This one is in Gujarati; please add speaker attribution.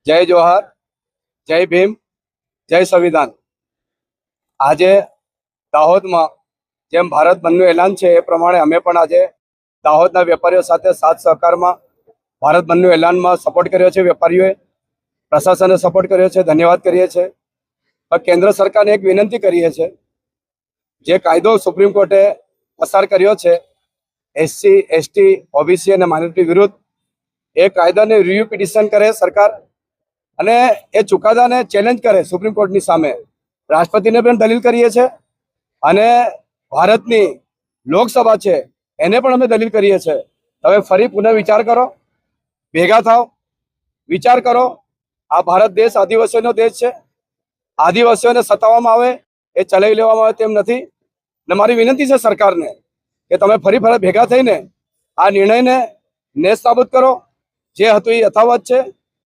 Speaker 1: જય જોહાર, જય ભીમ, જય સંવિધાન। આજે દાહોદમાં જેમ ભારત બંધનું એલાન છે એ પ્રમાણે અમે પણ આજે દાહોદના વેપારીઓ સાથે સાથ સહકારમાં ભારત બંધનું એલાનમાં સપોર્ટ કર્યો છે। વેપારીઓએ પ્રશાસને સપોર્ટ કર્યો છે, ધન્યવાદ કરીએ છીએ। પણ કેન્દ્ર સરકારને એક વિનંતી કરીએ છીએ, જે કાયદો સુપ્રીમ કોર્ટે પસાર કર્યો છે એસસી, એસટી, ઓબીસી અને માઇનોરિટી વિરુદ્ધ, એ કાયદાને રિવ્યુ પિટિશન કરે સરકાર અને એ ચુકાદાને ચેલેન્જ કરે સુપ્રીમ કોર્ટની સામે। રાષ્ટ્રપતિને પણ દલીલ કરીએ છીએ અને ભારતની લોકસભા છે એને પણ અમે દલીલ કરીએ છીએ। હવે ફરી પુનઃ વિચાર કરો, ભેગા થાવ, વિચાર કરો। આ ભારત દેશ આદિવાસીઓનો દેશ છે। આદિવાસીઓને સતાવવામાં આવે, એ ચલાવી લેવામાં આવે તેમ નથી। ને મારી વિનંતી છે સરકારને કે તમે ફરી ભેગા થઈને આ નિર્ણયને નેસ્ત નાબૂદ કરો। જે હતું એ યથાવત છે।